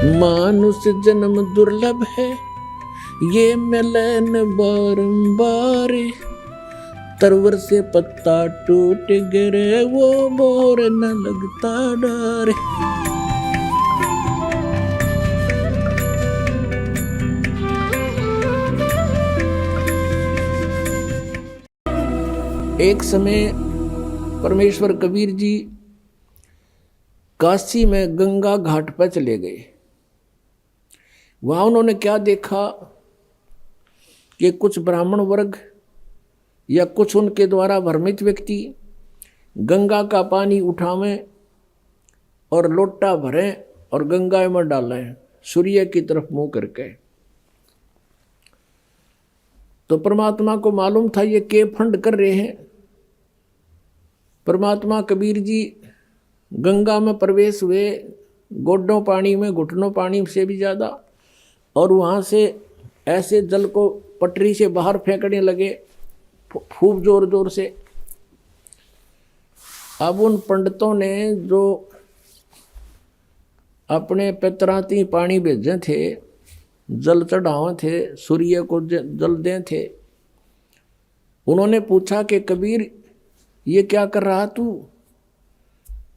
मानुष जन्म दुर्लभ है, ये मिलन बारंबार। तरवर से पत्ता टूट गिरे, वो मोर न लगता डर। एक समय परमेश्वर कबीर जी काशी में गंगा घाट पर चले गए। वहां उन्होंने क्या देखा कि कुछ ब्राह्मण वर्ग या कुछ उनके द्वारा भ्रमित व्यक्ति गंगा का पानी उठावें और लोटा भरें और गंगा में डालें, सूर्य की तरफ मुंह करके। तो परमात्मा को मालूम था ये के फंड कर रहे हैं। परमात्मा कबीर जी गंगा में प्रवेश हुए, गोड्डों पानी में, घुटनों पानी से भी ज़्यादा, और वहाँ से ऐसे जल को पटरी से बाहर फेंकने लगे खूब जोर जोर से। अब उन पंडितों ने जो अपने पितराती पानी भेजे थे, जल चढ़ावे थे, सूर्य को जल दे थे, उन्होंने पूछा कि कबीर ये क्या कर रहा तू?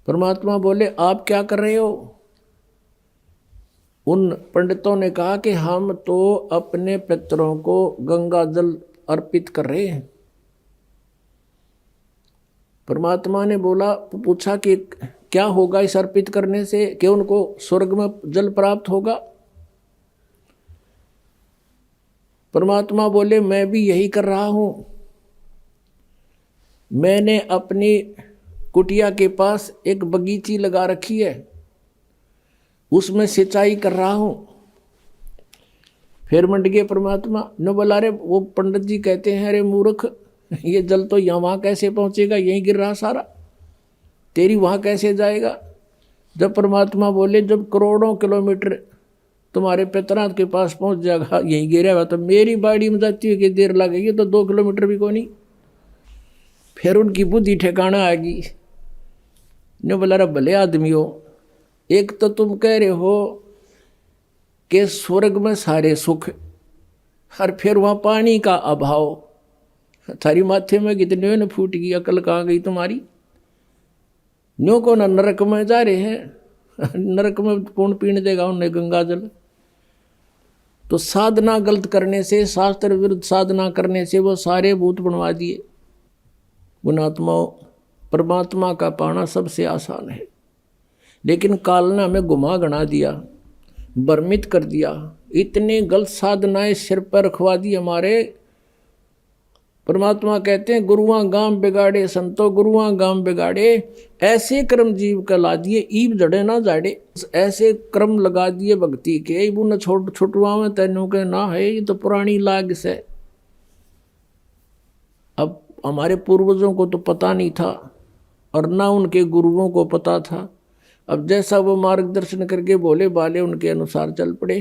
परमात्मा बोले आप क्या कर रहे हो? उन पंडितों ने कहा कि हम तो अपने पितरों को गंगा जल अर्पित कर रहे हैं। परमात्मा ने बोला, पूछा कि क्या होगा इस अर्पित करने से, कि उनको स्वर्ग में जल प्राप्त होगा? परमात्मा बोले मैं भी यही कर रहा हूं। मैंने अपनी कुटिया के पास एक बगीची लगा रखी है, उसमें सिंचाई कर रहा हूं। फिर मंड गए परमात्मा ने बोला, अरे वो पंडित जी कहते हैं अरे मूर्ख, ये जल तो यहाँ वहाँ कैसे पहुँचेगा, यहीं गिर रहा सारा, तेरी वहाँ कैसे जाएगा? जब परमात्मा बोले जब करोड़ों किलोमीटर तुम्हारे पितरा के पास पहुँच जाएगा, यहीं गिरेगा, तो मेरी बाड़ी में जाती है कि देर लगेगी, तो 2 किलोमीटर भी को नहीं। फिर उनकी बुद्धि ठिकाना आ गई ने बोला, अरे भले आदमी हो, एक तो तुम कह रहे हो कि स्वर्ग में सारे सुख, और फिर वहाँ पानी का अभाव, थारी माथे में कितने न फूट गई, अकल कहाँ गई तुम्हारी? न्यों को न नरक में जा रहे हैं, नरक में कौन पीने देगा उन्हें गंगा जल? तो साधना गलत करने से, शास्त्र विरुद्ध साधना करने से वो सारे भूत बनवा दिए। गुणात्माओं, परमात्मा का पाना सबसे आसान है, लेकिन काल ने हमें गुमा गना दिया, भ्रमित कर दिया, इतने गलत साधनाएं सिर पर रखवा दी हमारे। परमात्मा कहते हैं गुरुआं गांव बिगाड़े संतो, गुरुआं गांव बिगाड़े, ऐसे कर्म जीव का ला दिए, ईब जड़े ना जाड़े। ऐसे कर्म लगा दिए भक्ति के, इबू न छुटवा में तेनों के ना है, ये तो पुरानी लाग से। अब हमारे पूर्वजों को तो पता नहीं था और ना उनके गुरुओं को पता था। अब जैसा वो मार्गदर्शन करके बोले बाले, उनके अनुसार चल पड़े।